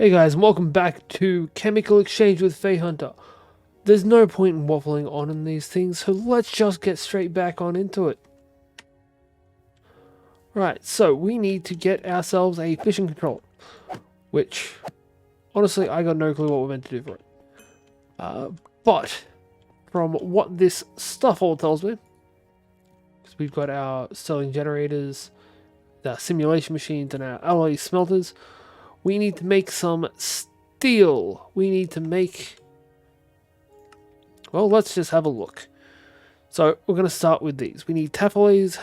Hey guys, and welcome back to Chemical Exchange with Fae Hunter. There's no point in waffling on in these things, so let's just get straight back on into it. Right, so we need to get ourselves a fission controller, which, honestly, I got no clue what we're meant to do for it. But, from what this stuff all tells me, because we've got our sterling generators, the simulation machines, and our alloy smelters, we need to make some steel. We need to make... Well, let's just have a look. So we're going to start with these. We need tough alloys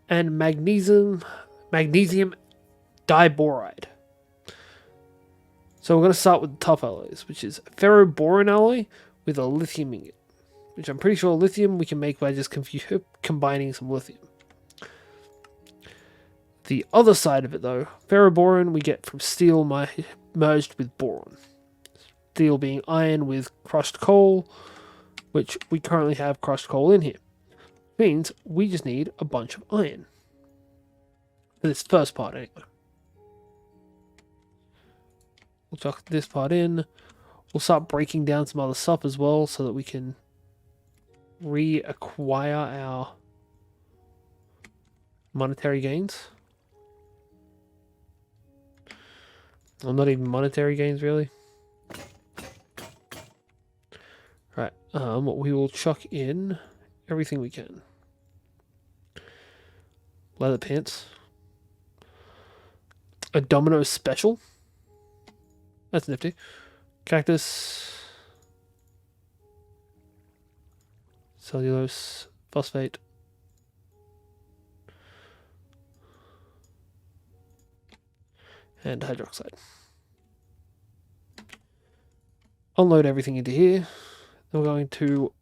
and magnesium diboride. So we're going to start with tough alloys, which is ferroboron alloy with a lithium ingot, which I'm pretty sure lithium we can make by just combining some lithium. The other side of it, though, ferroboron we get from steel merged with boron. Steel being iron with crushed coal, which we currently have crushed coal in here. Means we just need a bunch of iron. For this first part, anyway. We'll chuck this part in. We'll start breaking down some other stuff as well so that we can reacquire our monetary gains. Well, not even monetary gains, really. Right, we will chuck in everything we can. Leather pants. A domino special. That's nifty. Cactus. Cellulose. Phosphate. And hydroxide. Unload everything into here. Then we're going to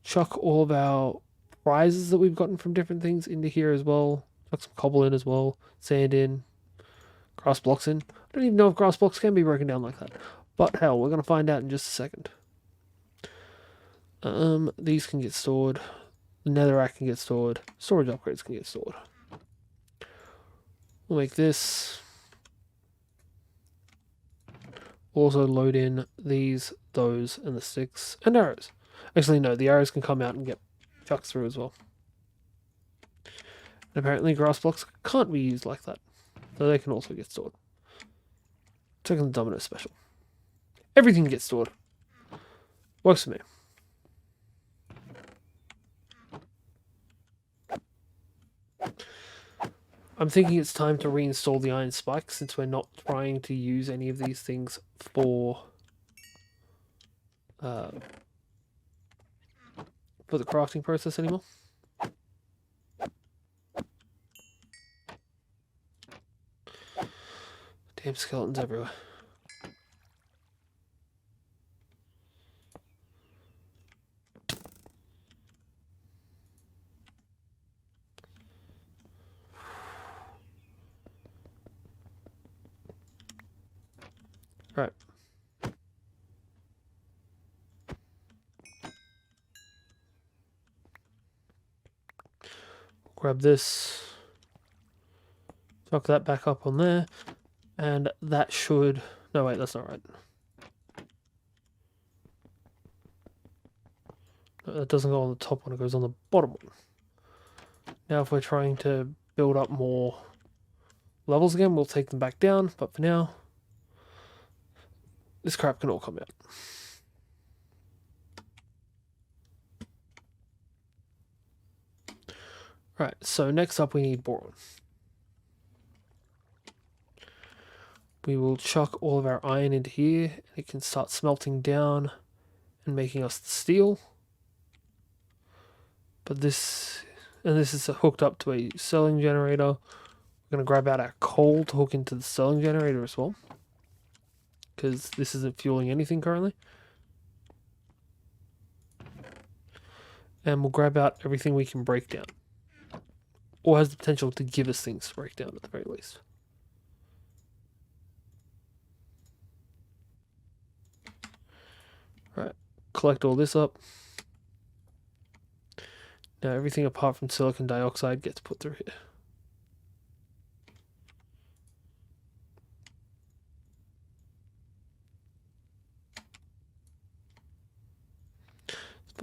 chuck all of our prizes that we've gotten from different things into here as well. Chuck some cobble in as well. Sand in. Grass blocks in. I don't even know if grass blocks can be broken down like that. But hell, we're going to find out in just a second. These can get stored. The netherrack can get stored. Storage upgrades can get stored. We'll make this. We'll also load in these, those, and the sticks, and arrows. Actually, no, the arrows can come out and get chucked through as well. And apparently grass blocks can't be used like that, so they can also get stored. Checking the domino special. Everything gets stored. Works for me. I'm thinking it's time to reinstall the iron spike since we're not trying to use any of these things for the crafting process anymore. Damn skeletons everywhere. Right. Grab this. Chuck that back up on there. And that should... No, wait, that's not right. No, that doesn't go on the top one, it goes on the bottom one. Now if we're trying to build up more levels again, we'll take them back down. But for now, this crap can all come out. Right, so next up we need boron. We will chuck all of our iron into here. And it can start smelting down and making us the steel. But this is hooked up to a sterling generator. We're going to grab out our coal to hook into the sterling generator as well, because this isn't fueling anything currently. And we'll grab out everything we can break down, or has the potential to give us things to break down at the very least. Right, collect all this up. Now everything apart from silicon dioxide gets put through here.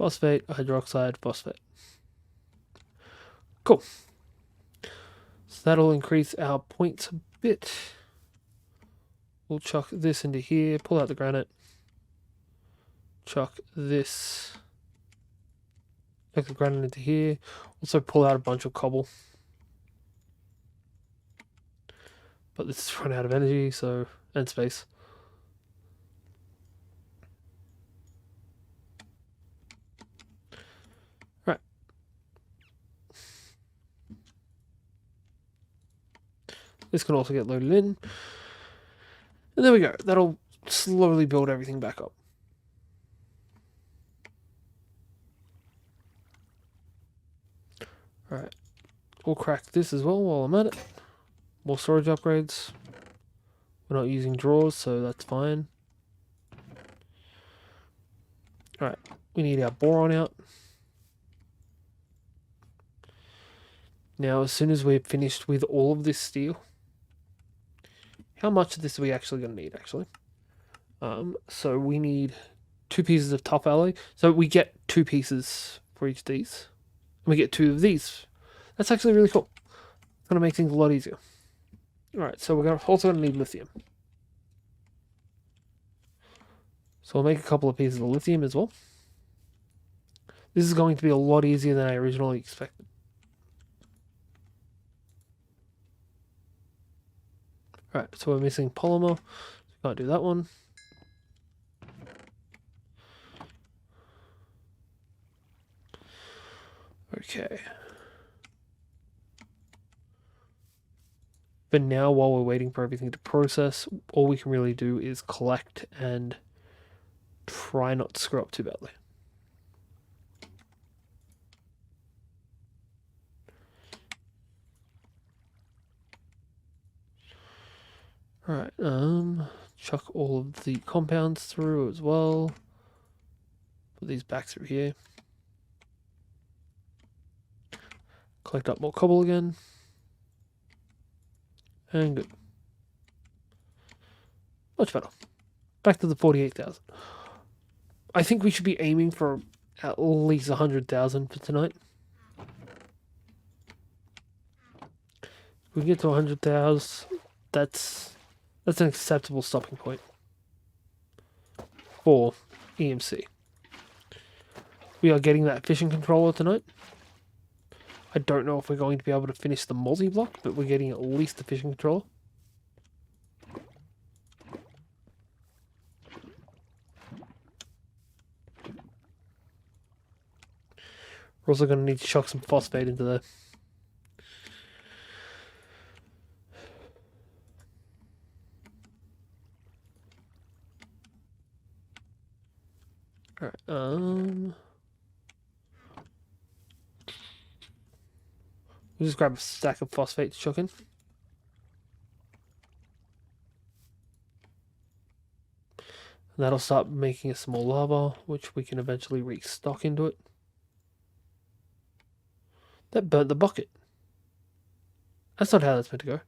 phosphate, hydroxide, phosphate. Cool. So that'll increase our points a bit. We'll chuck this into here, pull out the granite. Chuck this. Chuck the granite into here. Also pull out a bunch of cobble. But this is run out of energy, so, and space. Right. This can also get loaded in. And there we go. That'll slowly build everything back up. Alright. We'll crack this as well while I'm at it. More storage upgrades. We're not using drawers, so that's fine. Alright. We need our boron out. Now, as soon as we're finished with all of this steel, how much of this are we actually going to need, actually? So we need 2 pieces of tough alloy. So we get 2 pieces for each of these. And we get 2 of these. That's actually really cool. It's going to make things a lot easier. Alright, so we're also going to need lithium. So we'll make a couple of pieces of lithium as well. This is going to be a lot easier than I originally expected. Alright, so we're missing polymer. Can't do that one. Okay. But now, while we're waiting for everything to process, all we can really do is collect and try not to screw up too badly. Alright, chuck all of the compounds through as well. Put these back through here. Collect up more cobble again. And good. Much better. Back to the 48,000. I think we should be aiming for at least 100,000 for tonight. If we get to 100,000, that's an acceptable stopping point for EMC. We are getting that fission controller tonight. I don't know if we're going to be able to finish the multi-block, but we're getting at least the fission controller. We're also going to need to chuck some phosphate into there. Alright, we'll just grab a stack of phosphate to chuck in. And that'll start making us some more lava, which we can eventually restock into it. That burnt the bucket. That's not how that's meant to go.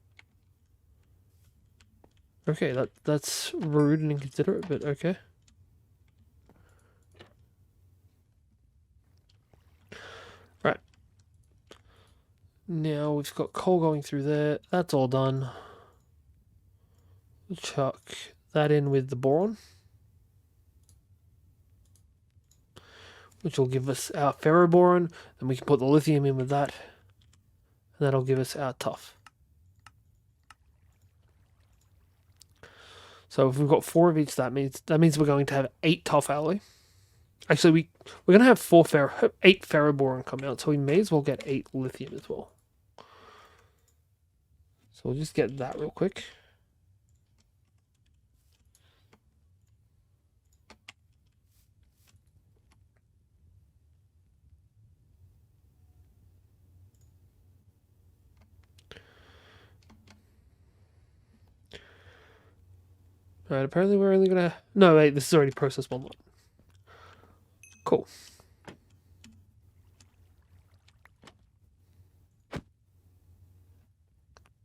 Okay, that's rude and inconsiderate, but okay. Right. Now we've got coal going through there. That's all done. We'll chuck that in with the boron, which will give us our ferroboron, and we can put the lithium in with that, and that'll give us our tough. So if we've got 4 of each, that means we're going to have 8 tough alloy. Actually, we're going to have 8 ferroboron come out, so we may as well get 8 lithium as well. So we'll just get that real quick. Alright, apparently we're only gonna... No, wait, this is already processed 1 lot. Cool.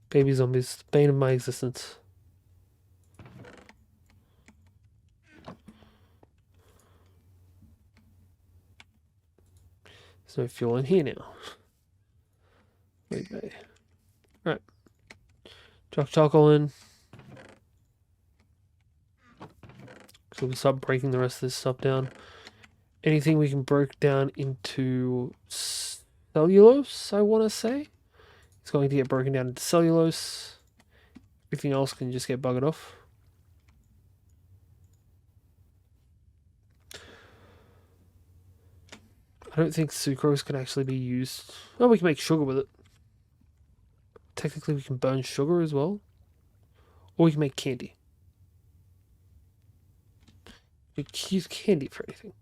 Baby zombies, bane of my existence. There's no fuel in here now. Wait, wait. Right. Chuck charcoal in. So we start breaking the rest of this stuff down. Anything we can break down into cellulose, I want to say. It's going to get broken down into cellulose. Everything else can just get buggered off. I don't think sucrose can actually be used. Oh, we can make sugar with it. Technically, we can burn sugar as well. Or we can make candy. We can use candy for anything.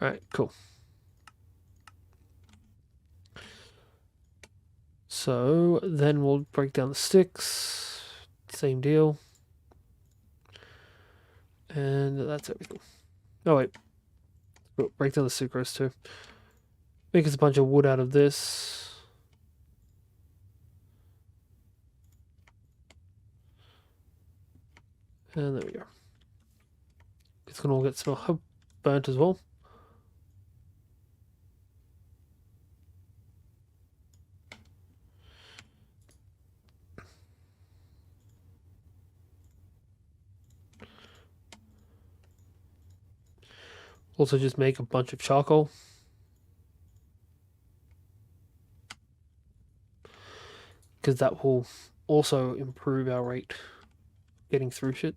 Alright, cool. So, then we'll break down the sticks. Same deal. And that's everything. Oh, wait. We'll break down the sucrose too. Make us a bunch of wood out of this. And there we go. It's gonna all get burnt as well. Also just make a bunch of charcoal. Because that will also improve our rate getting through shit.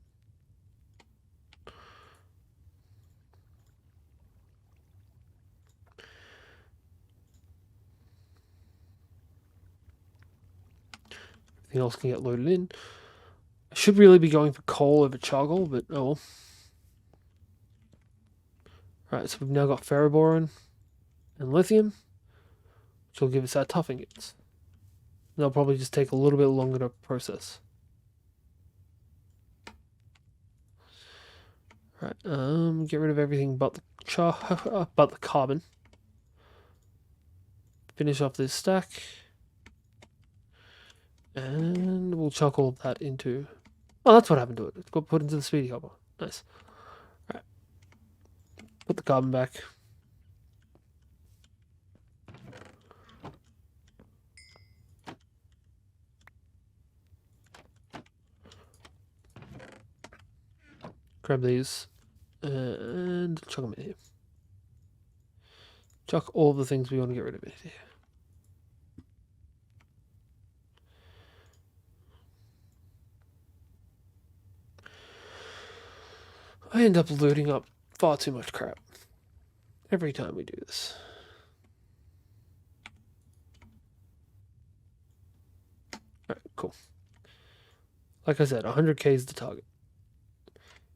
Everything else can get loaded in. I should really be going for coal over charcoal, but oh well. Right, so we've now got ferroboron and lithium, which will give us our tough ingots. They'll probably just take a little bit longer to process. Right, get rid of everything but the but the carbon. Finish off this stack. And we'll chuck all that into... Oh, that's what happened to it. It got put into the speedy hopper. Nice. Right. Put the carbon back. Grab these. And chuck them in here. Chuck all the things we want to get rid of in here. I end up loading up far too much crap every time we do this. Alright, cool. Like I said, 100k is the target.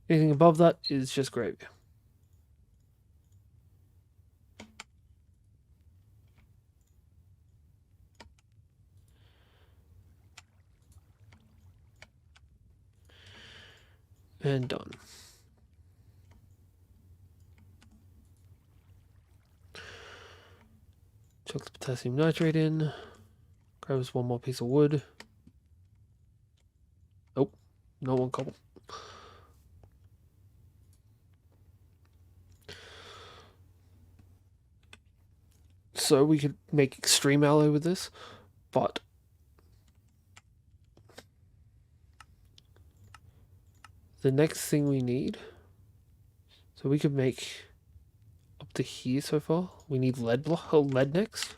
Anything above that is just gravy. And done. Chuck the potassium nitrate in. Grab us one more piece of wood. Nope, no one cobble. So we could make extreme alloy with this, but the next thing we need, so we could make up to here so far. We need lead next.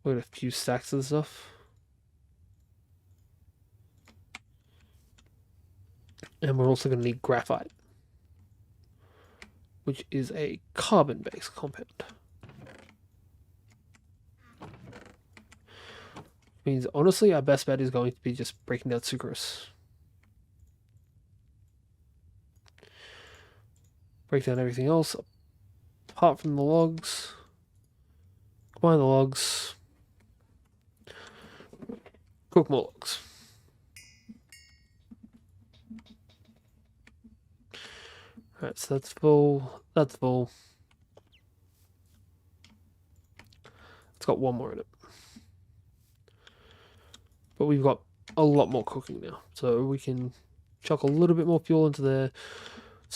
We got a few stacks of stuff. And we're also going to need graphite, which is a carbon-based compound. Means, honestly, our best bet is going to be just breaking down sucrose. Break down everything else, apart from the logs. Combine the logs. Cook more logs. Alright, so that's full. That's full. It's got one more in it. But we've got a lot more cooking now. So we can chuck a little bit more fuel into there.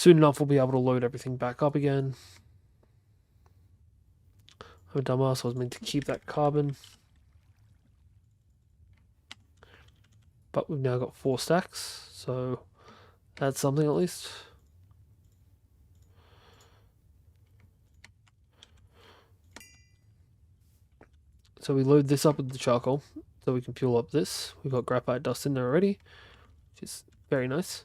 soon enough we'll be able to load everything back up again. I'm a dumbass, I was meant to keep that carbon. But we've now got 4 stacks, so that's something at least. So we load this up with the charcoal, so we can fuel up this. We've got graphite dust in there already, which is very nice.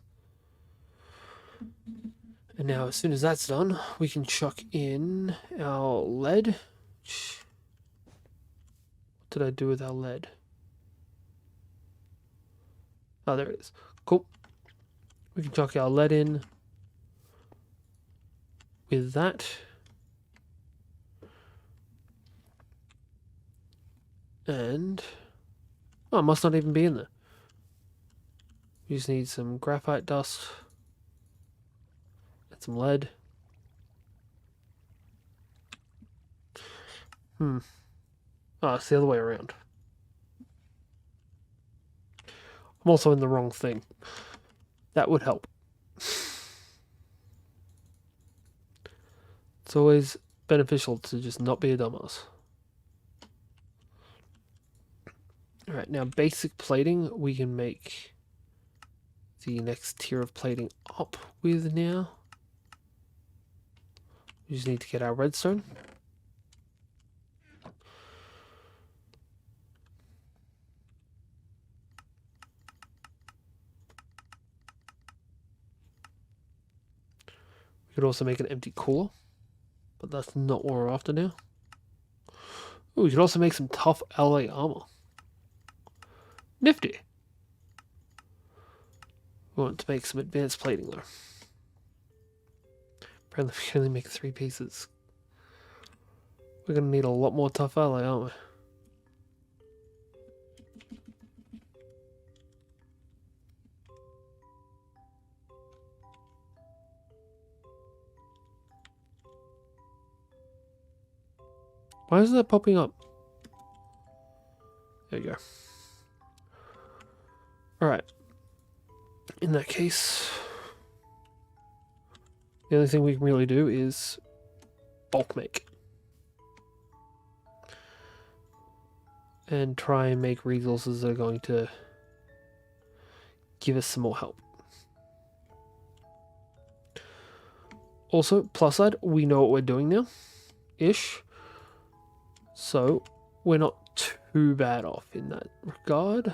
And now as soon as that's done, we can chuck in our lead. What did I do with our lead? Oh, there it is. Cool. We can chuck our lead in with that. And oh, it must not even be in there. We just need some graphite dust and some lead. Oh, it's the other way around. I'm also in the wrong thing. That would help. It's always beneficial to just not be a dumbass. Alright, now basic plating we can make the next tier of plating up with now. We just need to get our redstone. We could also make an empty cooler, but that's not what we're after now. Ooh, we could also make some tough LA armor. Nifty. We want to make some advanced plating though. Apparently we can only make 3 pieces. We're going to need a lot more tough LA, aren't we? Why is that popping up? There you go. Alright. In that case, the only thing we can really do is bulk make. And try and make resources that are going to give us some more help. Also, plus side, we know what we're doing now. Ish. So, we're not too bad off in that regard.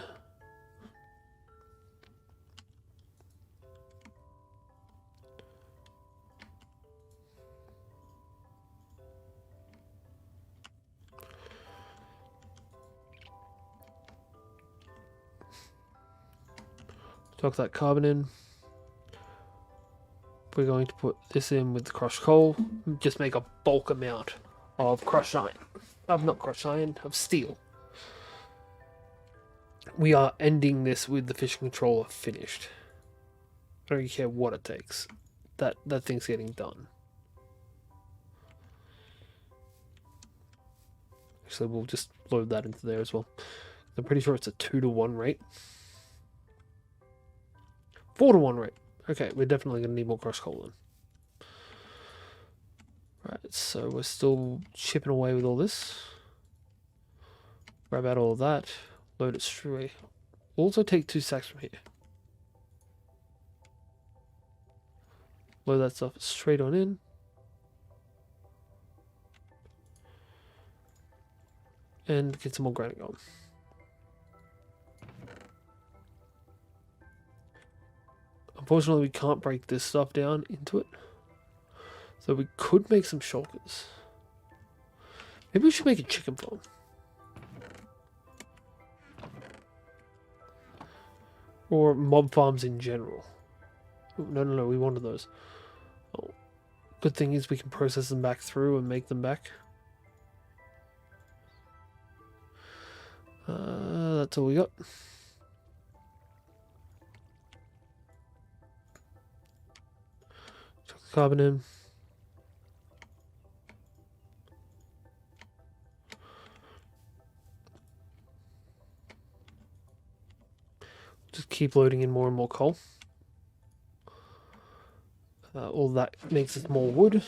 Chuck that carbon in. We're going to put this in with the crushed coal. Just make a bulk amount of crushed iron. Not crushed iron, of steel. We are ending this with the fission controller finished. I don't care what it takes. That thing's getting done. Actually, we'll just load that into there as well. I'm pretty sure it's a 2-to-1 rate. 4-to-1 rate. Okay, we're definitely going to need more crushed coal then. Right, so we're still chipping away with all this. Grab out all of that. Load it straight. We'll also take 2 stacks from here. Load that stuff straight on in. And get some more granite going. Unfortunately, we can't break this stuff down into it. So we could make some shulkers. Maybe we should make a chicken farm. Or mob farms in general. Oh, no, we wanted those. Oh, good thing is we can process them back through and make them back. That's all we got. Chuck the carbon in. Just keep loading in more and more coal. All that makes us more wood.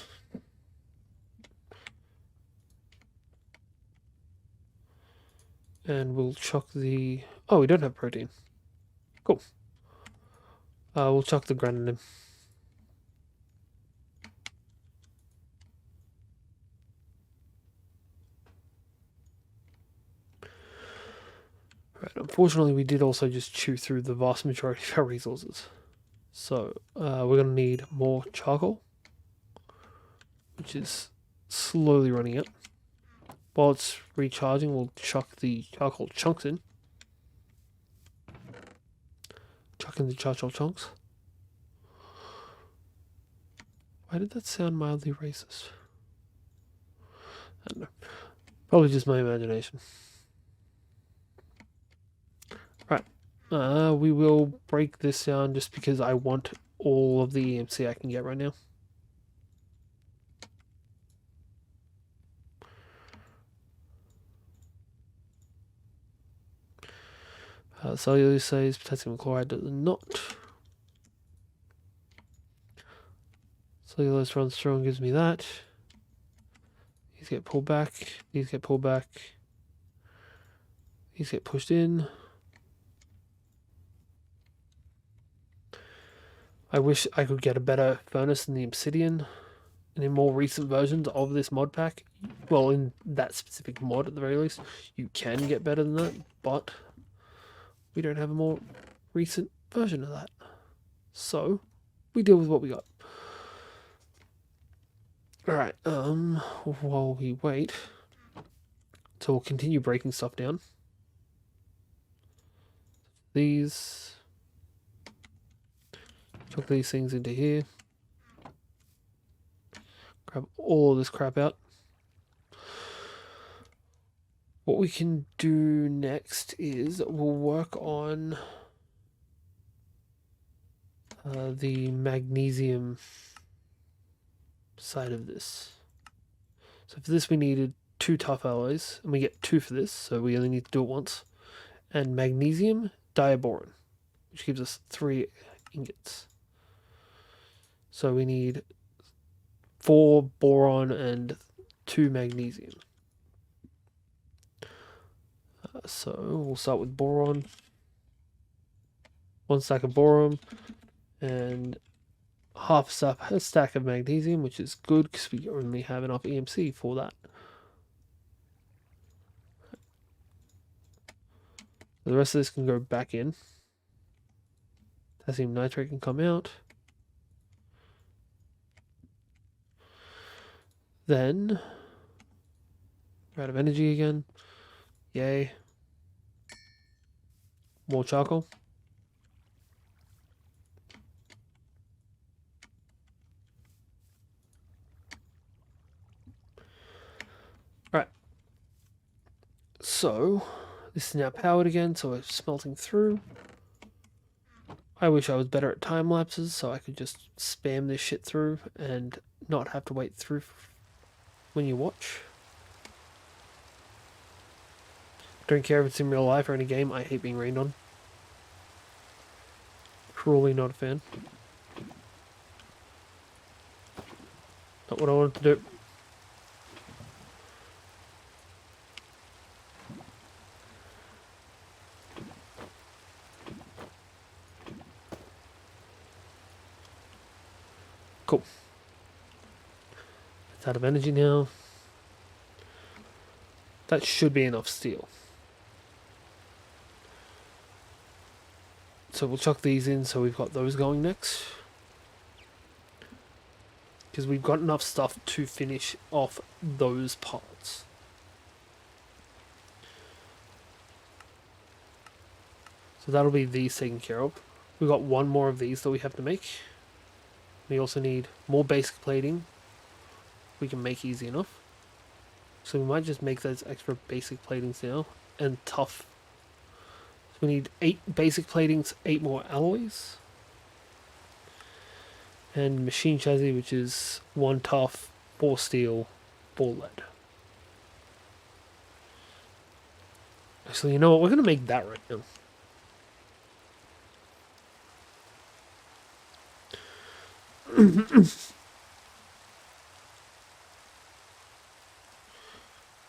And we'll chuck the... Oh, we don't have protein. Cool. We'll chuck the granite in. Right, unfortunately, we did also just chew through the vast majority of our resources. So, we're going to need more charcoal, which is slowly running out. While it's recharging, we'll chuck the charcoal chunks in. Chuck in the charcoal chunks. Why did that sound mildly racist? I don't know. Probably just my imagination. Right. We will break this down just because I want all of the EMC I can get right now. Cellulose says potassium chloride does not. Cellulose runs through and gives me that. These get pulled back. These get pulled back. These get pushed in. I wish I could get a better furnace than the obsidian. And in more recent versions of this mod pack, well, in that specific mod at the very least, you can get better than that, but we don't have a more recent version of that. So, we deal with what we got. Alright, while we wait, so we'll continue breaking stuff down. These, chuck these things into here. Grab all of this crap out. What we can do next is we'll work on the magnesium side of this. So for this we needed 2 tough alloys, and we get 2 for this, so we only need to do it once. And magnesium diaboron, which gives us 3 ingots. So we need 4 boron and 2 magnesium. So we'll start with boron. 1 stack of boron and half a stack of magnesium, which is good because we only have enough EMC for that. The rest of this can go back in. Potassium nitrate can come out. Then we're out of energy again. Yay. More charcoal. Right. So this is now powered again, so it's smelting through. I wish I was better at time lapses so I could just spam this shit through and not have to wait through when you watch. Don't care if it's in real life or in a game, I hate being rained on. Cruelly not a fan. Not what I wanted to do. Cool. It's out of energy now. That should be enough steel. So we'll chuck these in so we've got those going next. Because we've got enough stuff to finish off those parts. So that'll be these taken care of. We've got 1 more of these that we have to make. We also need more basic plating. We can make easy enough. So we might just make those extra basic platings now. And tough. So we need 8 basic platings, 8 more alloys. And machine chassis, which is 1 tough, 4 steel, 4 lead. Actually, you know what? We're going to make that right now.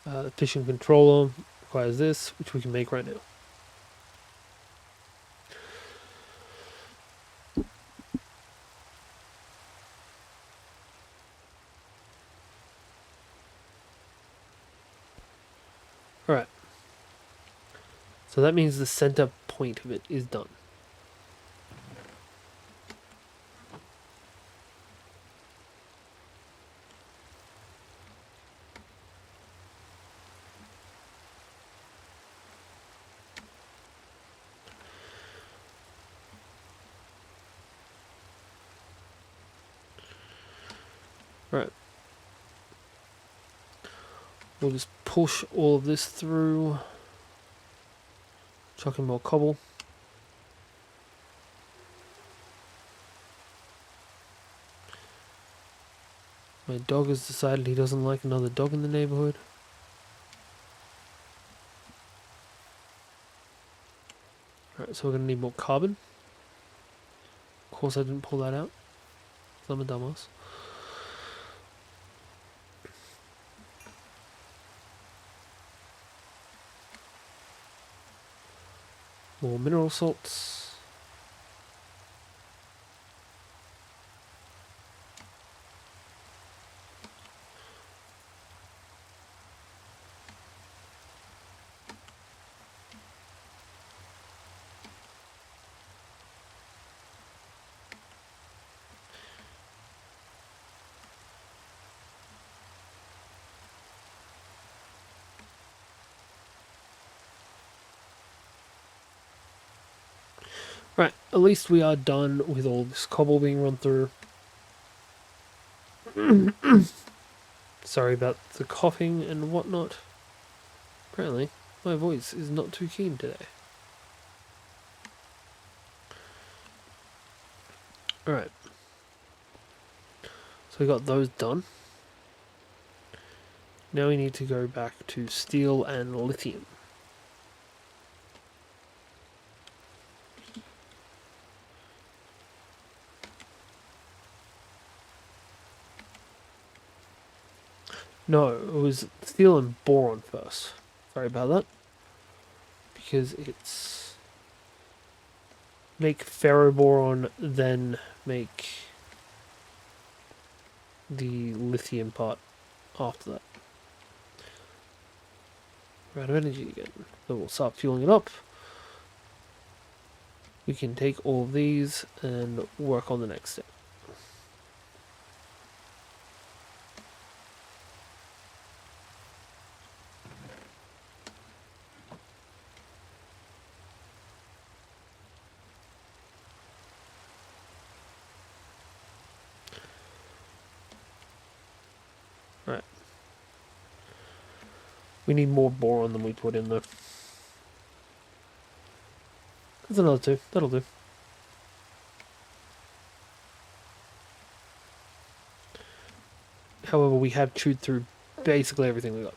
The fission controller requires this, which we can make right now. Alright. So that means the center point of it is done. Right. We'll just push all of this through. Chuck in more cobble. My dog has decided he doesn't like another dog in the neighborhood. Alright, so we're going to need more carbon. Of course I didn't pull that out. I'm a dumbass. More mineral salts. Right, at least we are done with all this cobble being run through. Sorry about the coughing and whatnot. Apparently, my voice is not too keen today. Alright. So we got those done. Now we need to go back to steel and lithium. No, it was steel and boron first. Sorry about that. Because it's make ferroboron, then make the lithium part after that. We're out of energy again. So we'll start fueling it up. We can take all of these and work on the next step. Right. We need more boron than we put in though. That's another two. That'll do. However, we have chewed through basically everything we got.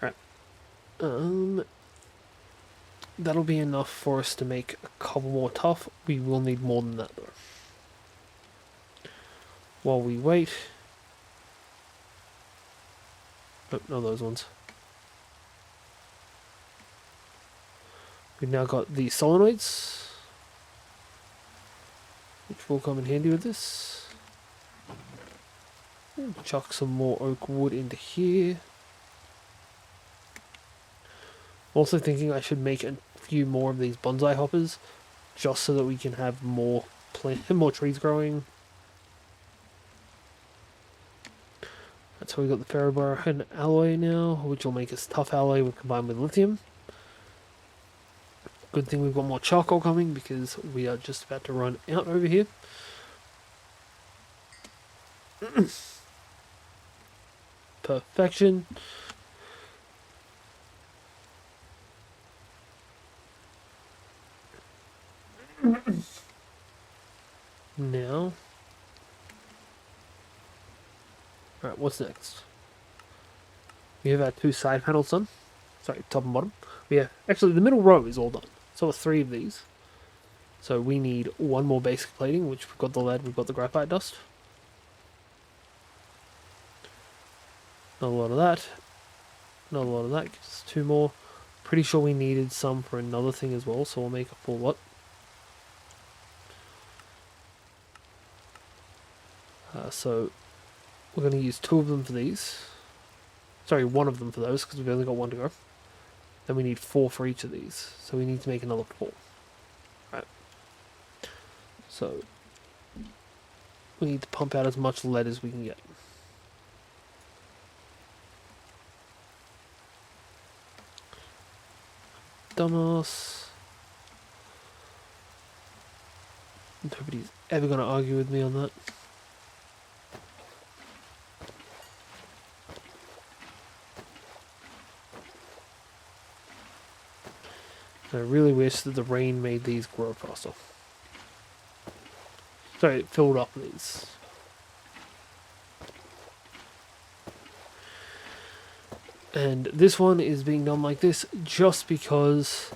Right. That'll be enough for us to make a couple more tough. We will need more than that though. While we wait. Oh, no, those ones. We've now got the solenoids, which will come in handy with this. Chuck some more oak wood into here. Also thinking I should make a few more of these bonsai hoppers, just so that we can have more more trees growing. That's how we got the ferroboron alloy now, which will make us tough alloy when combined with lithium. Good thing we've got more charcoal coming because we are just about to run out over here. Perfection. Now. Alright, what's next? We have our two side panels done. Sorry, top and bottom. We have, actually, the middle row is all done. So 3 of these. So we need one more basic plating, which we've got the lead, we've got the graphite dust. Another lot of that. Another lot of that gives us 2 more. Pretty sure we needed some for another thing as well, so we'll make a full lot. So we're going to use 2 of them for these. Sorry, 1 of them for those, because we've only got 1 to go. Then we need 4 for each of these, so we need to make another 4. Right. So we need to pump out as much lead as we can get. Dumbass. Nobody's ever going to argue with me on that. I really wish that the rain made these grow faster. Sorry, it filled up these. And this one is being done like this just because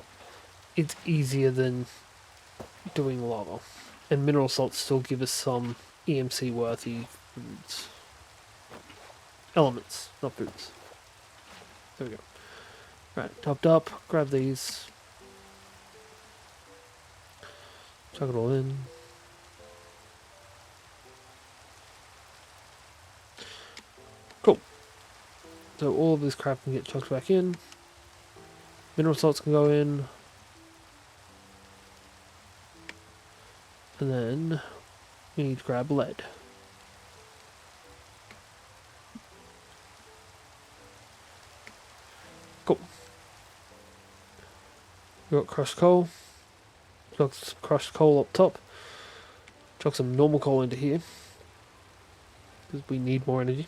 it's easier than doing lava. And mineral salts still give us some EMC worthy foods. Elements, not foods. There we go. Right, topped up, grab these. Chuck it all in. Cool. So all of this crap can get chucked back in. Mineral salts can go in. And then we need to grab lead. Cool. We got crushed coal. Chuck some crushed coal up top. Chuck some normal coal into here, because we need more energy.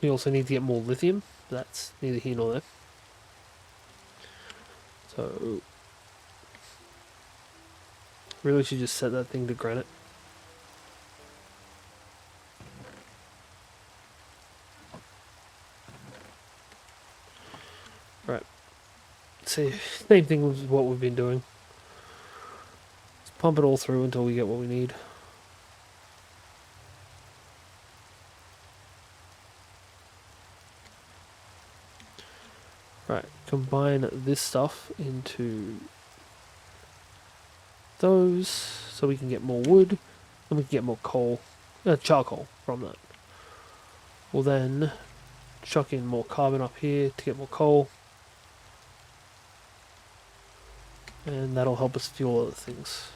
We also need to get more lithium. But that's neither here nor there. So really should just set that thing to granite. Right. See, same thing with what we've been doing. Let's pump it all through until we get what we need. Right, combine this stuff into those so we can get more wood and we can get more coal, charcoal from that. We'll then chuck in more carbon up here to get more coal, and that'll help us fuel other things.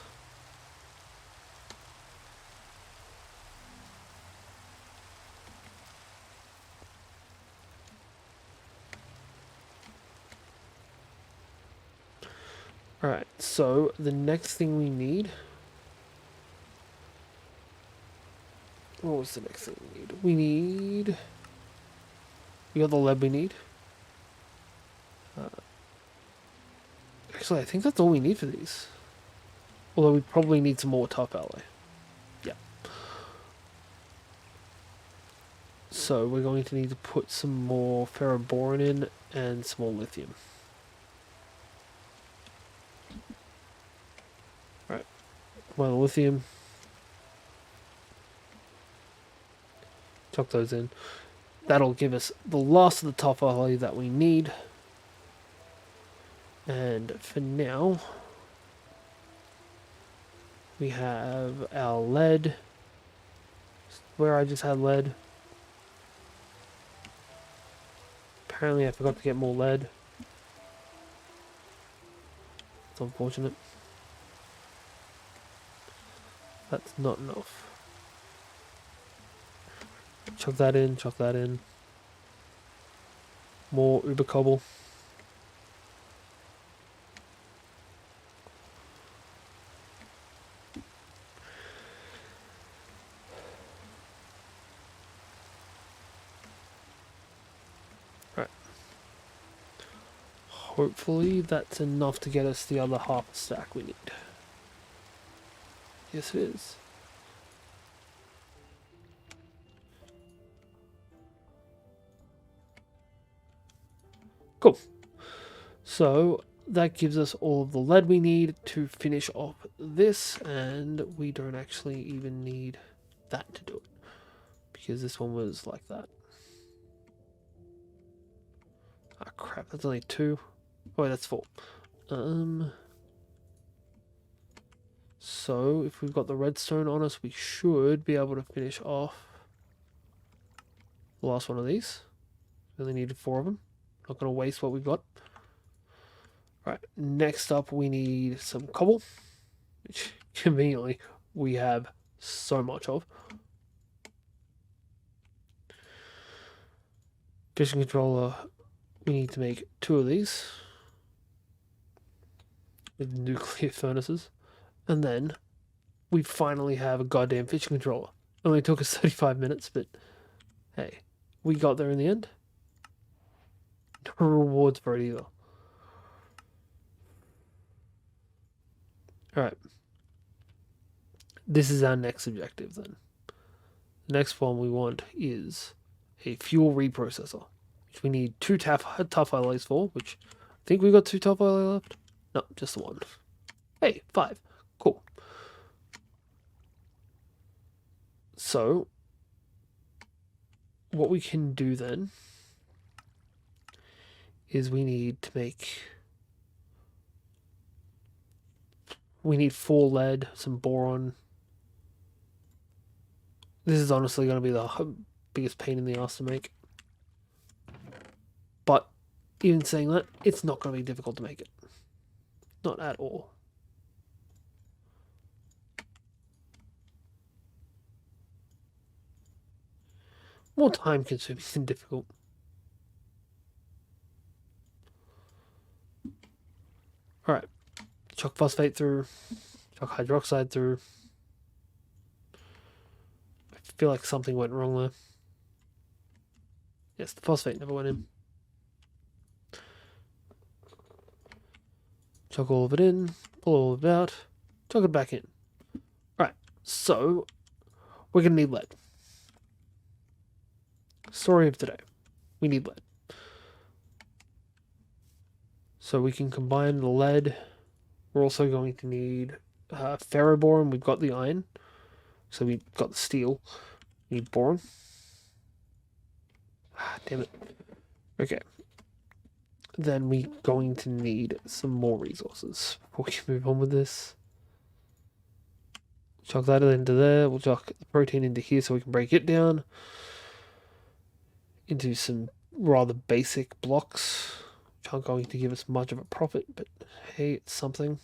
Alright, so the next thing we need... What was the next thing we need? We got the lead we need. Actually, I think that's all we need for these. Although we probably need some more top alloy. Yeah. So we're going to need to put some more ferroboron in and some more lithium. Right. Well, lithium. Chuck those in. That'll give us the last of the top alloy that we need. And for now, we have our lead. Where I just had lead. Apparently I forgot to get more lead. It's unfortunate. That's not enough. Chuck that in, chuck that in. More uber cobble. Right. Hopefully that's enough to get us the other half stack we need. Yes, it is. Cool. So that gives us all of the lead we need to finish off this, and we don't actually even need that to do it, because this one was like that. Ah, crap, that's only 2. Oh, wait, that's 4. So, if we've got the redstone on us, we should be able to finish off the last one of these. Really needed 4 of them. Not going to waste what we've got. Right, next up we need some cobble, which conveniently we have so much of. Fission controller, we need to make 2 of these with nuclear furnaces. And then we finally have a goddamn fission controller. It only took us 35 minutes, but hey, we got there in the end. No rewards for it either. Alright. This is our next objective then. The next one we want is a fuel reprocessor, which we need 2 tough alloys for, which I think we got 2 tough alloys left. No, just the 1. Hey, 5. Cool. So, what we can do then is we need 4 lead, some boron. This is honestly going to be the biggest pain in the ass to make. But even saying that, it's not going to be difficult to make it. Not at all. More time consuming than difficult. Alright. Chuck phosphate through. Chuck hydroxide through. I feel like something went wrong there. Yes, the phosphate never went in. Chuck all of it in. Pull all of it out. Chuck it back in. Alright, so we're going to need lead. Story of today. We need lead. So we can combine the lead. We're also going to need ferroboron. We've got the iron. So we've got the steel. We need boron. Ah, damn it. Okay. Then we're going to need some more resources before we can move on with this. Chuck that into there. We'll chuck the protein into here so we can break it down into some rather basic blocks, which aren't going to give us much of a profit, but hey, it's something.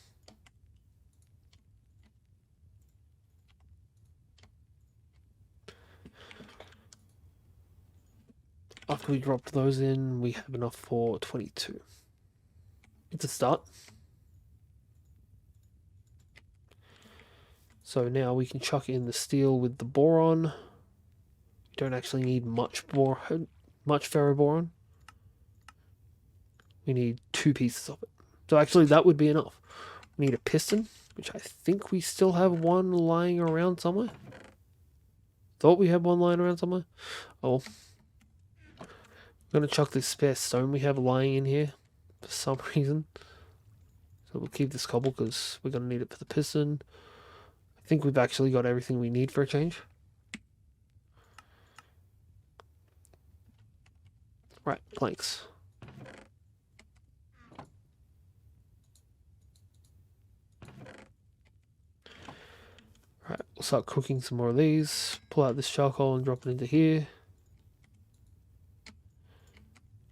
After we dropped those in, we have enough for 22. It's a start. So now we can chuck in the steel with the boron. We don't actually need much ferroboron. We need 2 pieces of it. So actually that would be enough. We need a piston, which I think we still have 1 lying around somewhere. Thought we had 1 lying around somewhere. Oh. I'm going to chuck this spare stone we have lying in here for some reason. So we'll keep this cobble because we're going to need it for the piston. I think we've actually got everything we need for a change. Right, planks. Alright, we'll start cooking some more of these. Pull out this charcoal and drop it into here.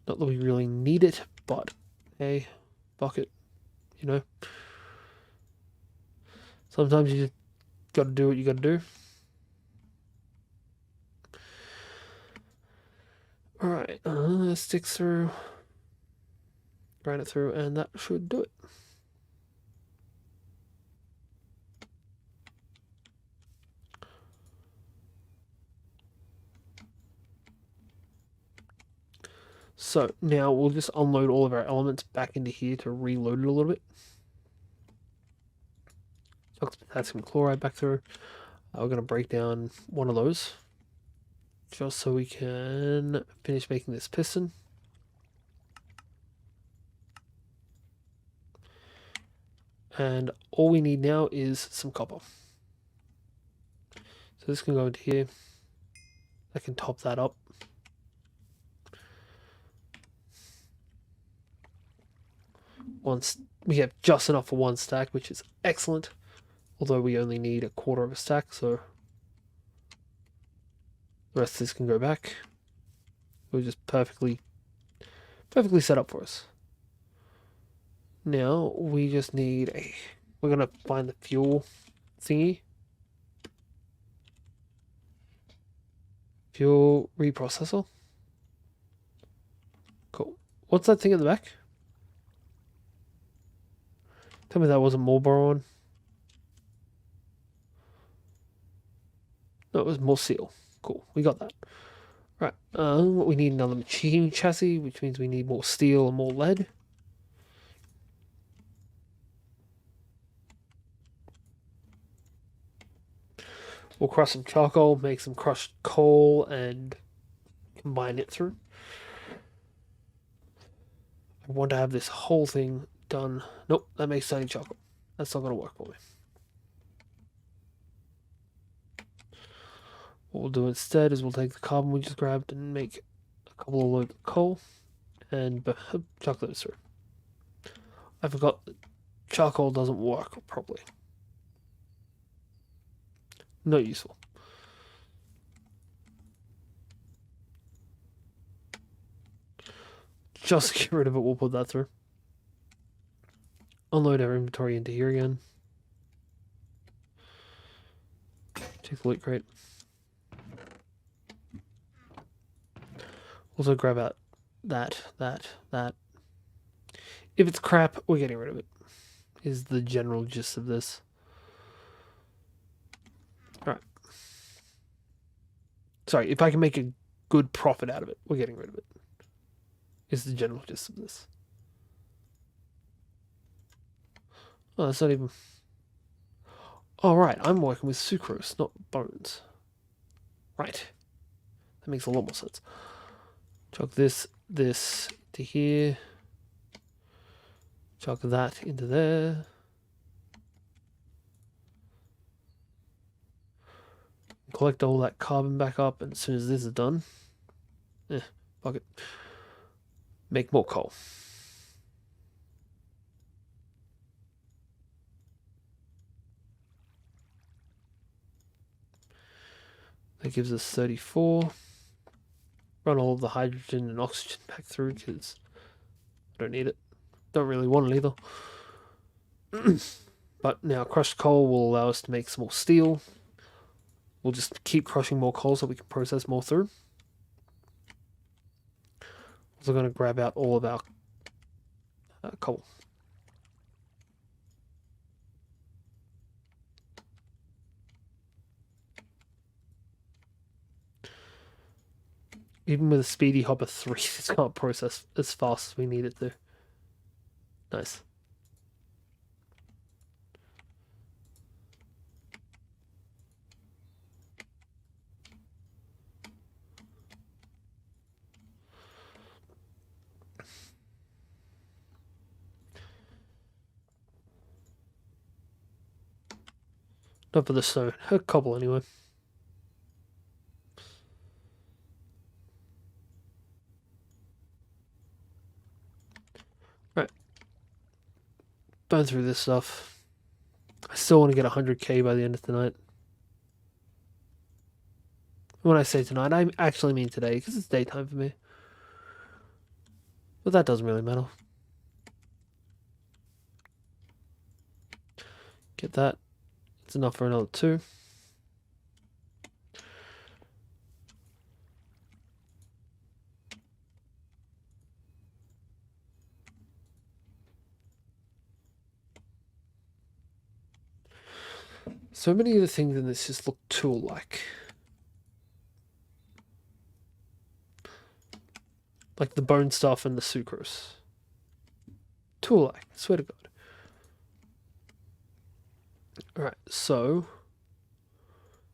Not that we really need it, but hey, bucket, you know. Sometimes you just gotta do what you gotta do. Alright, stick through, grind it through, and that should do it. So now we'll just unload all of our elements back into here to reload it a little bit. Chuck the potassium chloride back through. We're going to break down one of those just so we can finish making this piston. And all we need now is some copper. So this can go into here. I can top that up. Once we have just enough for one stack, which is excellent. Although we only need a quarter of a stack, so the rest of this can go back. It was just perfectly set up for us. Now we just need a. We're gonna find the fuel thingy. Fuel reprocessor. Cool. What's that thing at the back? Tell me that wasn't more boron. No, it was more seal. Cool. We got that. Right. We need another machine chassis, which means we need more steel and more lead. We'll crush some charcoal, make some crushed coal, and combine it through. I want to have this whole thing done. Nope, that makes tiny charcoal. That's not going to work for me. What we'll do instead is we'll take the carbon we just grabbed and make a couple of loads of coal and chuck those through. I forgot that charcoal doesn't work properly. Not useful. Just to get rid of it, we'll put that through. Unload our inventory into here again. Take the loot crate. Also grab out that. If it's crap, we're getting rid of it. Is the general gist of this. Alright. Sorry, if I can make a good profit out of it, we're getting rid of it. Is the general gist of this. Oh, that's not even... Oh, right, I'm working with sucrose, not bones. Right. That makes a lot more sense. Chuck this to here. Chuck that into there. Collect all that carbon back up, and as soon as this is done, fuck it. Make more coal. That gives us 34. Run all of the hydrogen and oxygen back through because I don't need it. Don't really want it either. But now crushed coal will allow us to make some more steel. We'll just keep crushing more coal so we can process more through. Also going to grab out all of our coal. Even with a speedy hopper 3, this can't process as fast as we need it to. Nice. Not for the stone. A couple anyway. Right. Burn through this stuff. I still want to get 100k by the end of tonight. When I say tonight, I actually mean today, because it's daytime for me. But that doesn't really matter. Get that. It's enough for another 2. So many of the things in this just look tool-like. Like the bone stuff and the sucrose. Tool-like, I swear to God. Alright, so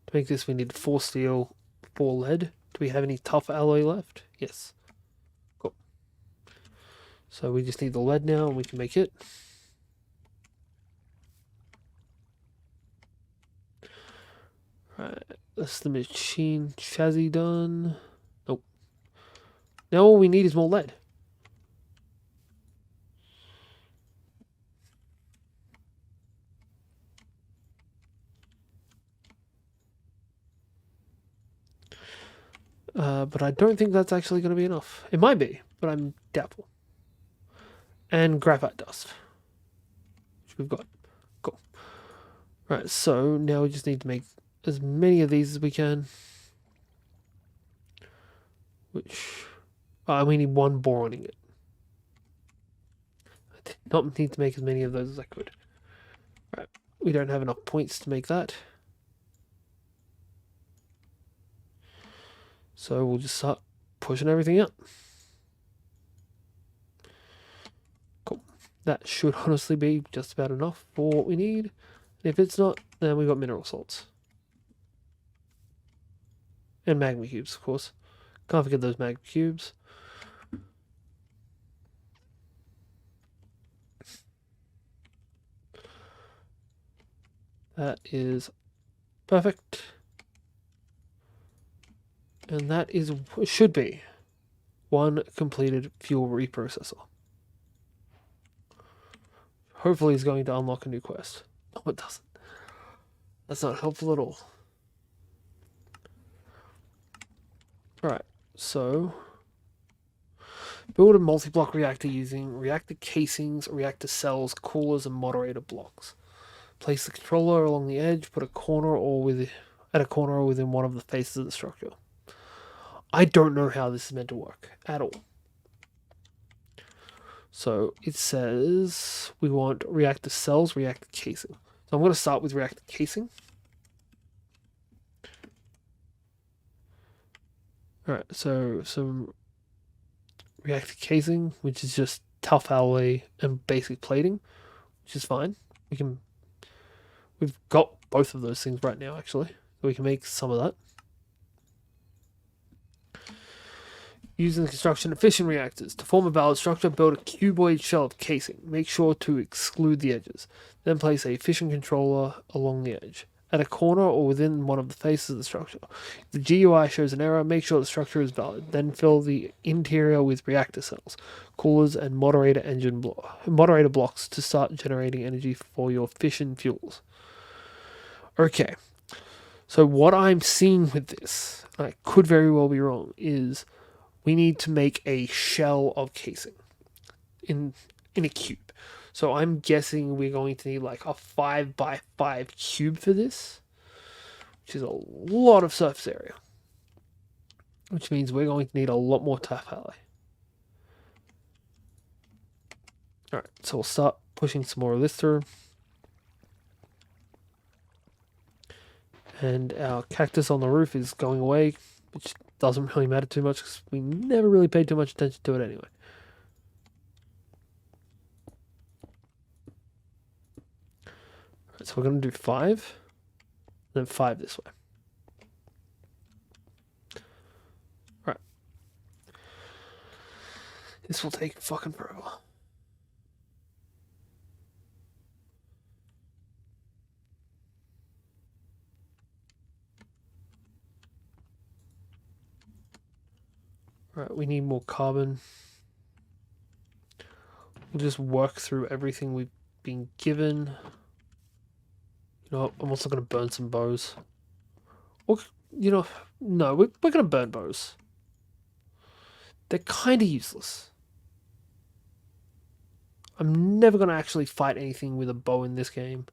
to make this we need 4 steel, 4 lead. Do we have any tough alloy left? Yes. Cool. So we just need the lead now and we can make it. Alright, that's the machine chassis done. Nope. Now all we need is more lead. But I don't think that's actually going to be enough. It might be, but I'm doubtful. And graphite dust, which we've got. Cool. Right, so now we just need to make as many of these as we can. Which, we need one boron ingot. I did not need to make as many of those as I could. Right, we don't have enough points to make that. So we'll just start pushing everything out. Cool. That should honestly be just about enough for what we need. And if it's not, then we've got mineral salts. And magma cubes, of course. Can't forget those magma cubes. That is perfect. And that is should be one completed fuel reprocessor. Hopefully it's going to unlock a new quest. No, it doesn't. That's not helpful at all. Alright, so build a multi-block reactor using reactor casings, reactor cells, coolers, and moderator blocks. Place the controller along the edge, put a corner at a corner or within one of the faces of the structure. I don't know how this is meant to work at all. So it says we want reactor cells, reactor casing. So I'm going to start with reactor casing. Alright, so some reactor casing, which is just tough alloy and basic plating, which is fine. We've got both of those things right now, actually. So we can make some of that. Using the construction of fission reactors. To form a valid structure, build a cuboid shell of casing. Make sure to exclude the edges. Then place a fission controller along the edge, at a corner or within one of the faces of the structure. If the GUI shows an error, make sure the structure is valid. Then fill the interior with reactor cells, coolers, and moderator blocks to start generating energy for your fission fuels. Okay, so what I'm seeing with this, I could very well be wrong, is we need to make a shell of casing in a cube. So I'm guessing we're going to need like a 5x5 cube for this, which is a lot of surface area. Which means we're going to need a lot more tough alloy. Alright, so we'll start pushing some more of this through. And our cactus on the roof is going away, which doesn't really matter too much because we never really paid too much attention to it anyway. Alright, so we're going to do 5, then 5 this way. Alright. This will take fucking forever. Alright, we need more carbon. We'll just work through everything we've been given. You know, I'm also going to burn some bows. Or, you know, no, we're going to burn bows. They're kind of useless. I'm never going to actually fight anything with a bow in this game.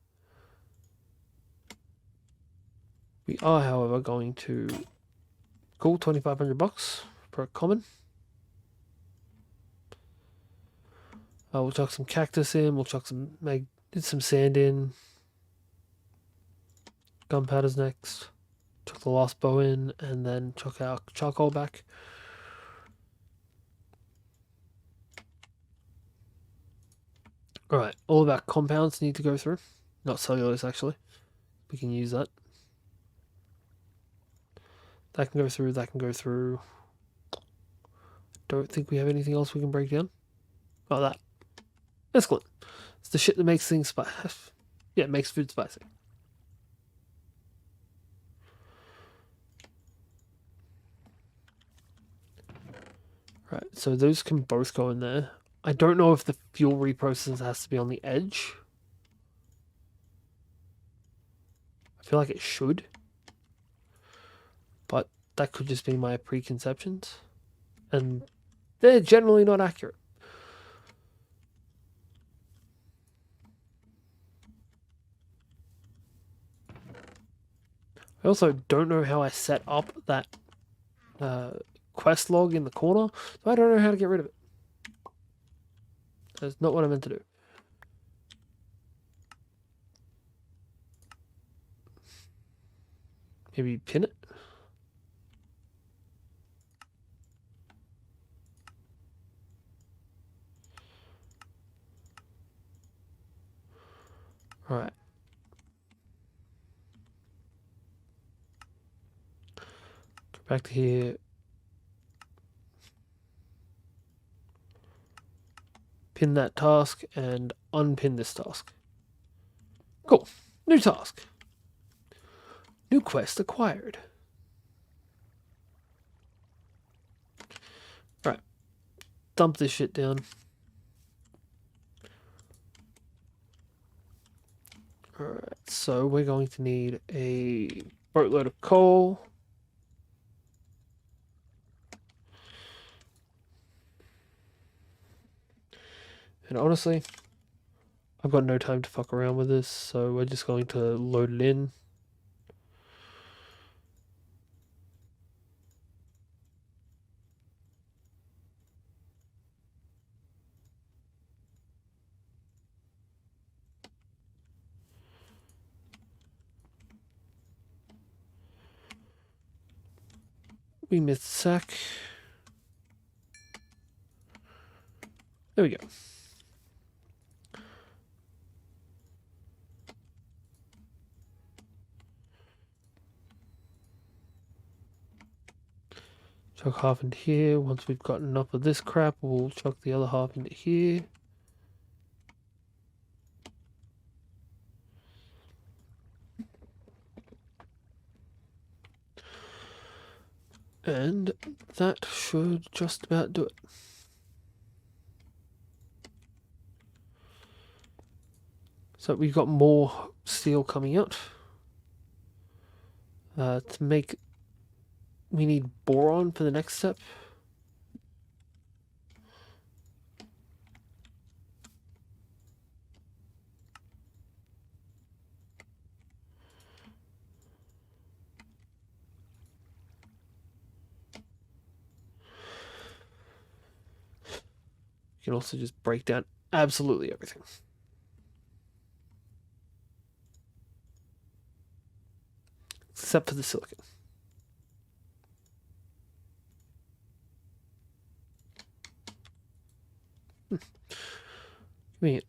We are, however, going to... Cool, 2,500 bucks for a common. We'll chuck some cactus in. We'll chuck some sand in. Gunpowder's next. Chuck the last bow in, and then chuck our charcoal back. Alright, all of our compounds need to go through. Not cellulose, actually. We can use that. That can go through, that can go through. Don't think we have anything else we can break down. Oh, that. Mescaline. It's the shit that makes things spicy. Yeah, it makes food spicy. Right, so those can both go in there. I don't know if the fuel reprocessor has to be on the edge. I feel like it should. But that could just be my preconceptions. And they're generally not accurate. I also don't know how I set up that quest log in the corner, so I don't know how to get rid of it. That's not what I meant to do. Maybe pin it? Alright. Go back to here. Pin that task and unpin this task. Cool. New task. New quest acquired. Right. Dump this shit down. Alright, so we're going to need a boatload of coal. And honestly, I've got no time to fuck around with this, so we're just going to load it in. We missed the sack. There we go. Chuck half into here. Once we've got enough of this crap, we'll chuck the other half into here. And that should just about do it. So we've got more steel coming out. To make... We need boron for the next step. You can also just break down absolutely everything. Except for the silicon. Convenient.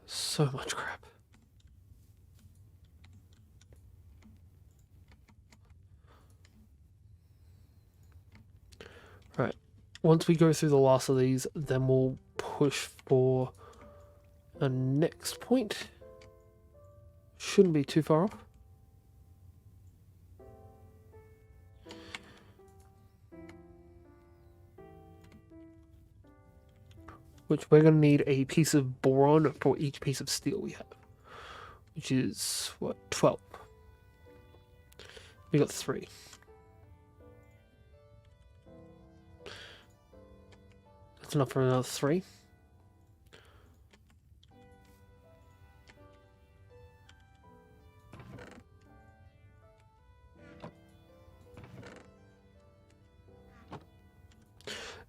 So much crap. Right. Once we go through the last of these, then we'll push for a next point. Shouldn't be too far off. Which we're going to need a piece of boron for each piece of steel we have. Which is, what, 12. We got 3. That's enough for another 3.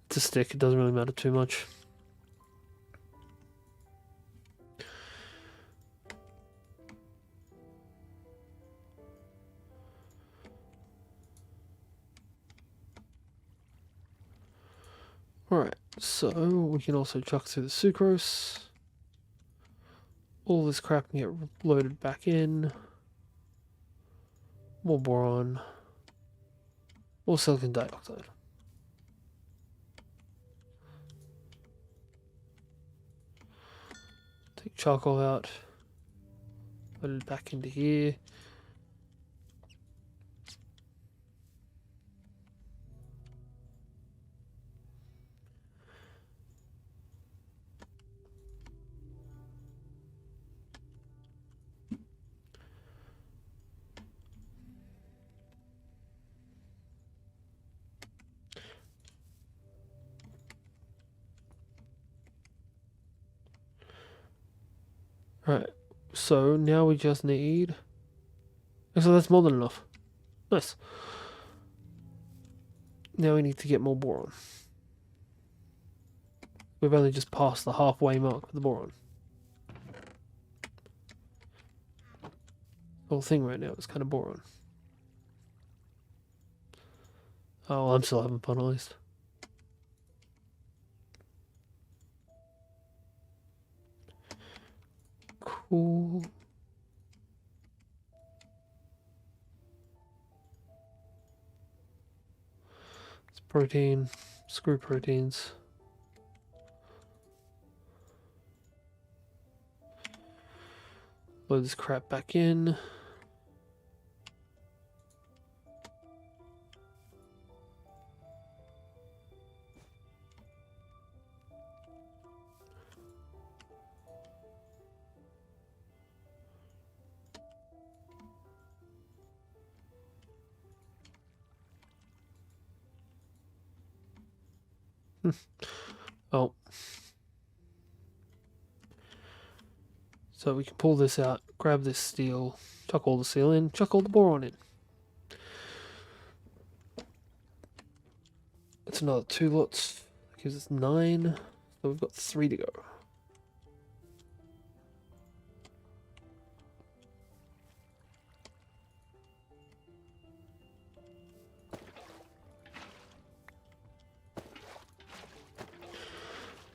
It's a stick, it doesn't really matter too much. Alright, so we can also chuck through the sucrose. All this crap can get loaded back in. More boron. or silicon dioxide. Take charcoal out, put it back into here. Right, so now we just need... So that's more than enough. Nice. Now we need to get more boron. We've only just passed the halfway mark for the boron. The whole thing right now is kind of boron. Oh, I'm still having fun at least. Cool. It's protein. Screw proteins. Load this crap back in. Oh. So we can pull this out, grab this steel, chuck all the steel in, chuck all the boron in. That's another 2 lots. That gives us 9. So we've got 3 to go.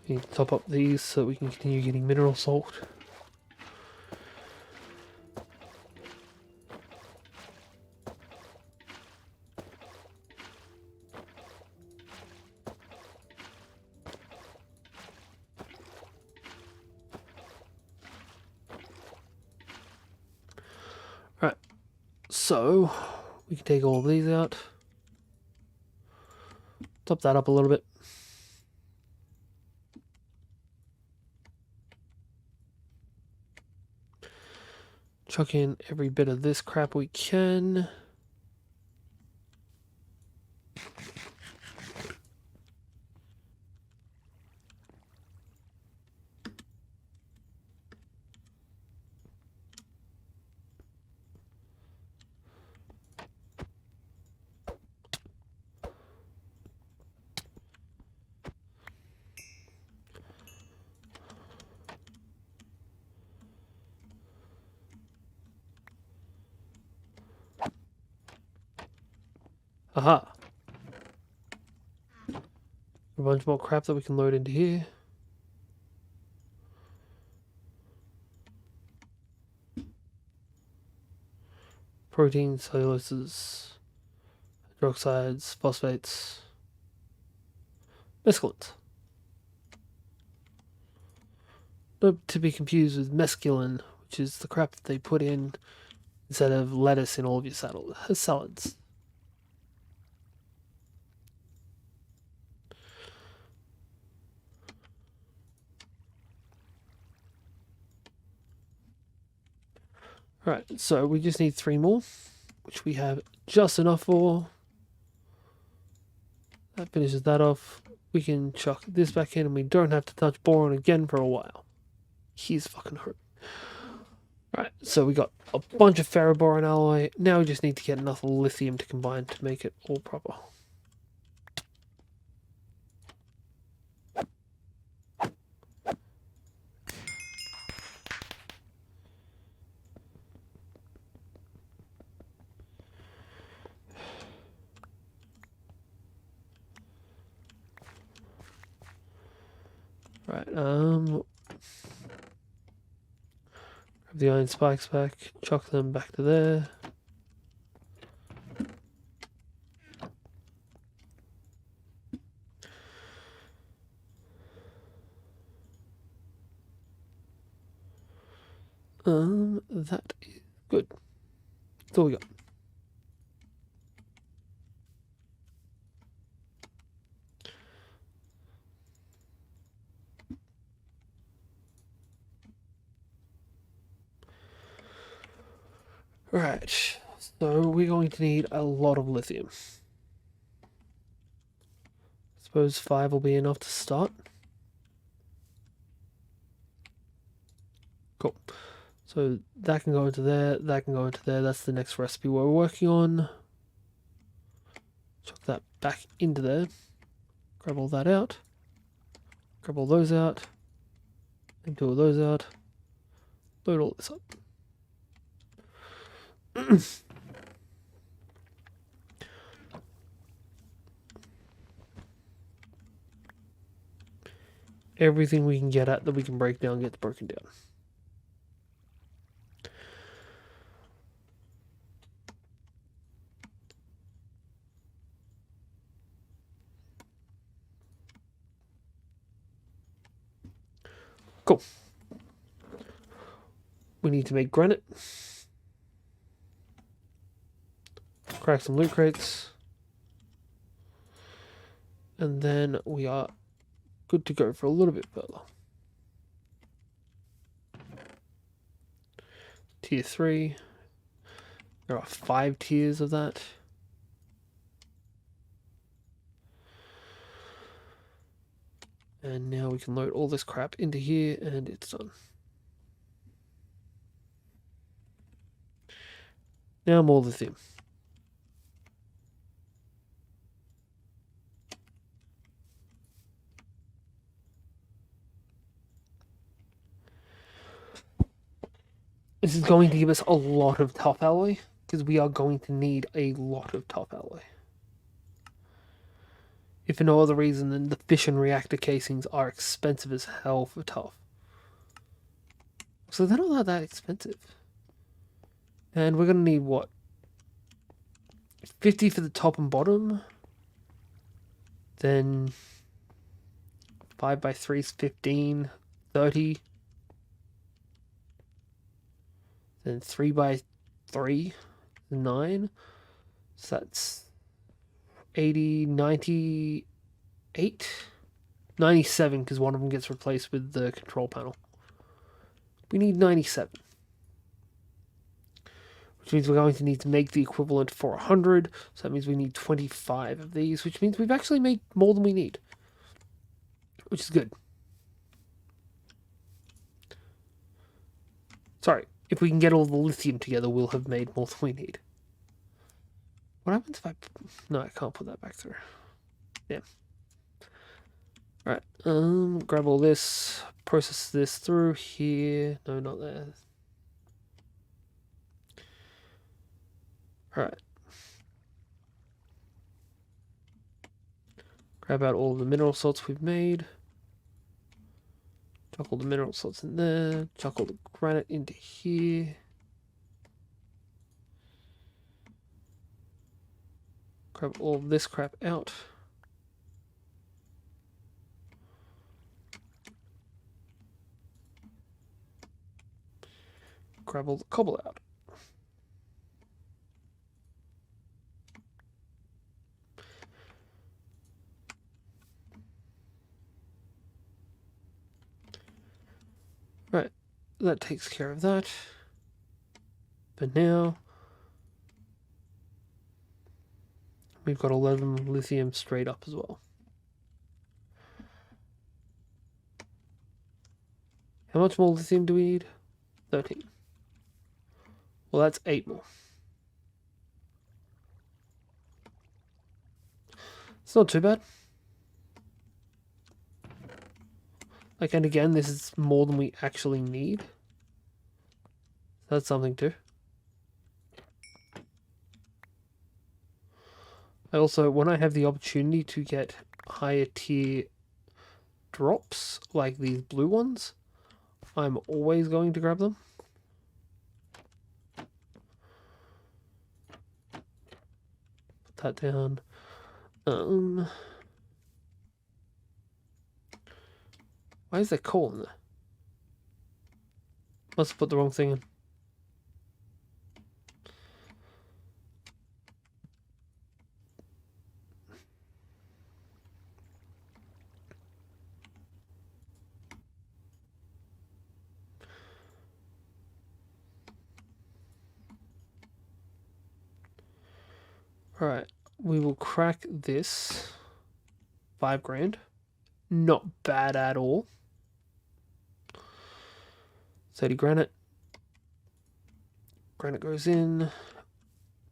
We need to top up these so we can continue getting mineral salt. Right, so we can take all of these out. Top that up a little bit. Chuck in every bit of this crap we can. Aha! A bunch more crap that we can load into here. Proteins, celluloses, hydroxides, phosphates, mesclines. Not to be confused with mescaline, which is the crap that they put in instead of lettuce in all of your salads. Right, so we just need 3 more, which we have just enough for. That finishes that off. We can chuck this back in and we don't have to touch boron again for a while. He's fucking hurt. Right, so we got a bunch of ferroboron alloy. Now we just need to get enough lithium to combine to make it all proper. Right, grab the iron spikes back, chuck them back to there. That is good. That's all we got. Right, so we're going to need a lot of lithium. Suppose 5 will be enough to start. Cool. So that can go into there, that can go into there. That's the next recipe we're working on. Chuck that back into there. Grab all that out. Grab all those out. And do all those out. Load all this up. Everything we can get at that we can break down gets broken down. Cool. We need to make granite. Crack some loot crates. And then we are good to go for a little bit further. Tier 3. There are 5 tiers of that. And now we can load all this crap into here and it's done. Now more lithium. This is going to give us a lot of tough alloy, because we are going to need a lot of tough alloy. If for no other reason than the fission reactor casings are expensive as hell for tough. So they're not that expensive. And we're going to need what? 50 for the top and bottom. Then 5x3 is 15, 30. Then 3x3, 9. So that's 80, 98, 97, because one of them gets replaced with the control panel. We need 97. Which means we're going to need to make the equivalent for 100. So that means we need 25 of these, which means we've actually made more than we need. Which is good. Sorry. If we can get all the lithium together, we'll have made more than we need. What happens if I... No, I can't put that back through. Yeah. Alright, grab all this, process this through here. No, not there. Alright. Grab out all the mineral salts we've made. Chuck all the mineral salts in there. Chuck all the granite into here. Grab all this crap out. Grab all the cobble out. Right, that takes care of that. But now we've got 11 lithium straight up as well. How much more lithium do we need? 13. Well, that's 8 more. It's not too bad. Like, and again, this is more than we actually need. That's something too. I also, when I have the opportunity to get higher tier drops, like these blue ones, I'm always going to grab them. Put that down. Why is there coal in there? Must have put the wrong thing in. Alright, we will crack this. 5 grand. Not bad at all. 30 granite. Granite goes in.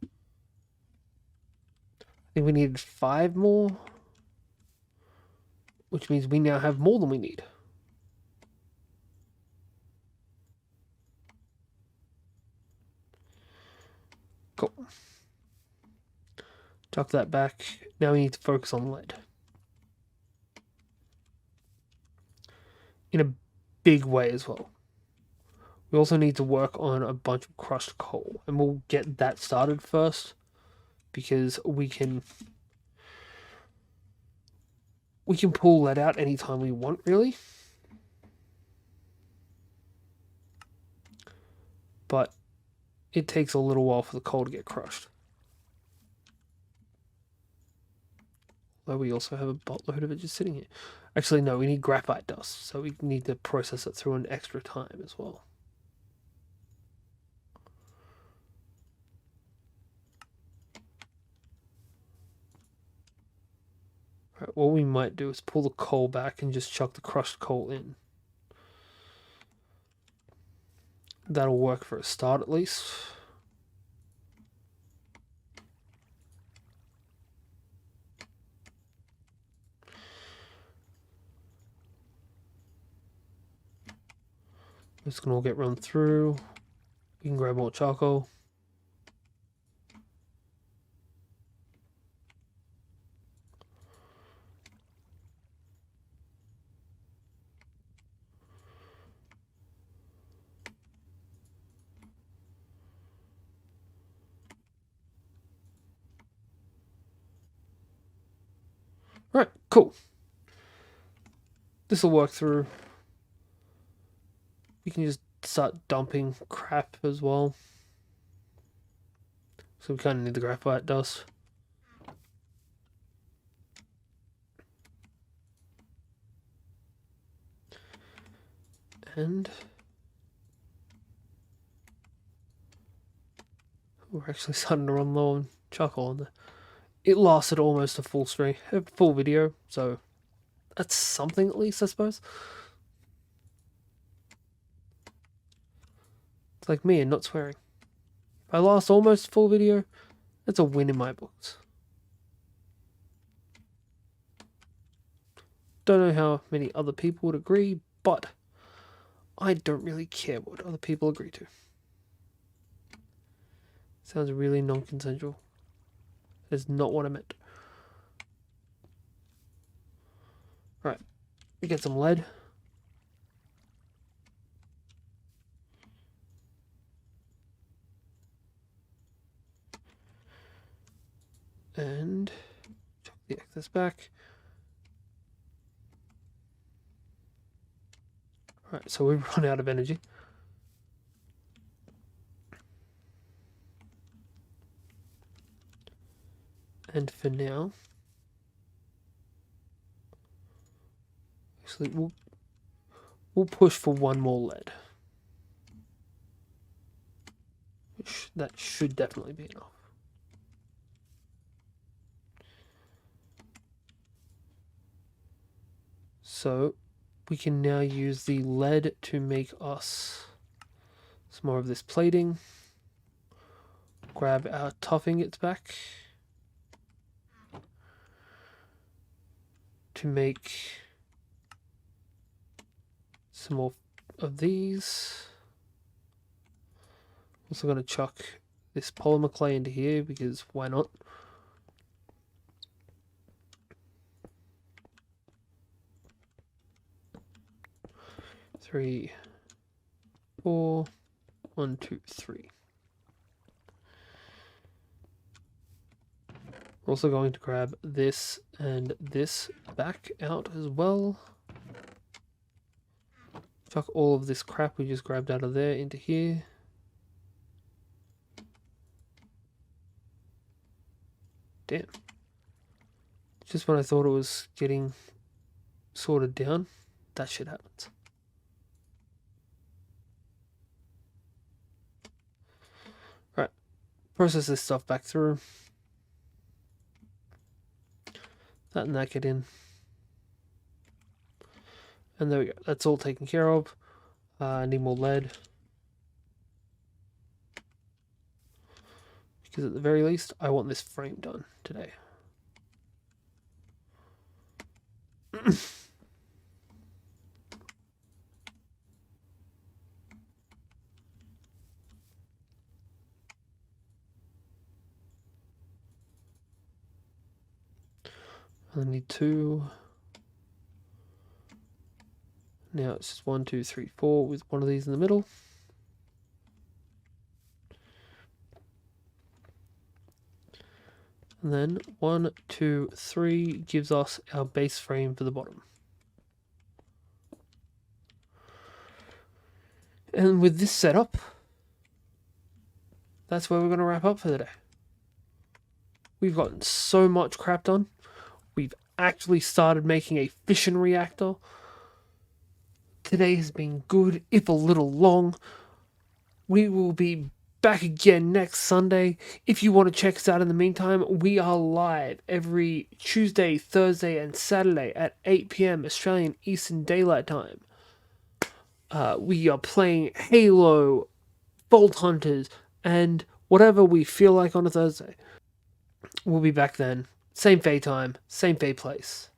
I think we needed 5 more. Which means we now have more than we need. Cool. Chuck that back. Now we need to focus on lead. In a big way as well. We also need to work on a bunch of crushed coal. And we'll get that started first. Because we can pull lead out anytime we want, really. But it takes a little while for the coal to get crushed. Although we also have a boatload of it just sitting here. Actually, no, we need graphite dust, so we need to process it through an extra time as well. Right, what we might do is pull the coal back and just chuck the crushed coal in. That'll work for a start at least. This can all get run through. We can grab more charcoal. Right, cool. This will work through. We can just start dumping crap as well. So we kind of need the graphite dust. And we're actually starting to run low on charcoal on there. It lasted almost a full stream, a full video, so that's something at least, I suppose. It's like me and not swearing. If I last almost a full video, that's a win in my books. Don't know how many other people would agree, but I don't really care what other people agree to. Sounds really non-consensual. That's not what I meant. Right, we get some lead. And chuck the excess back. Alright, so we've run out of energy. And for now, actually, we'll push for 1 more lead. That should definitely be enough. So we can now use the lead to make us some more of this plating. Grab our tough ingots back to make some more of these. Also going to chuck this polymer clay into here because why not? Three, 4, 1, 2, 3. We're also going to grab this and this back out as well. Chuck all of this crap we just grabbed out of there into here. Damn. Just when I thought it was getting sorted down, that shit happens. Right. Process this stuff back through. That and that get in. And there we go. That's all taken care of. I need more lead. Because at the very least, I want this frame done today. I need 2. Now it's just 1, 2, 3, 4 with one of these in the middle. And then 1, 2, 3 gives us our base frame for the bottom. And with this setup, that's where we're going to wrap up for the day. We've gotten so much crap done. We've actually started making a fission reactor. Today has been good, if a little long. We will be back again next Sunday. If you want to check us out in the meantime, we are live every Tuesday, Thursday, and Saturday at 8 PM Australian Eastern Daylight Time. We are playing Halo, Vault Hunters, and whatever we feel like on a Thursday. We'll be back then. Same Fay time, same Fay place.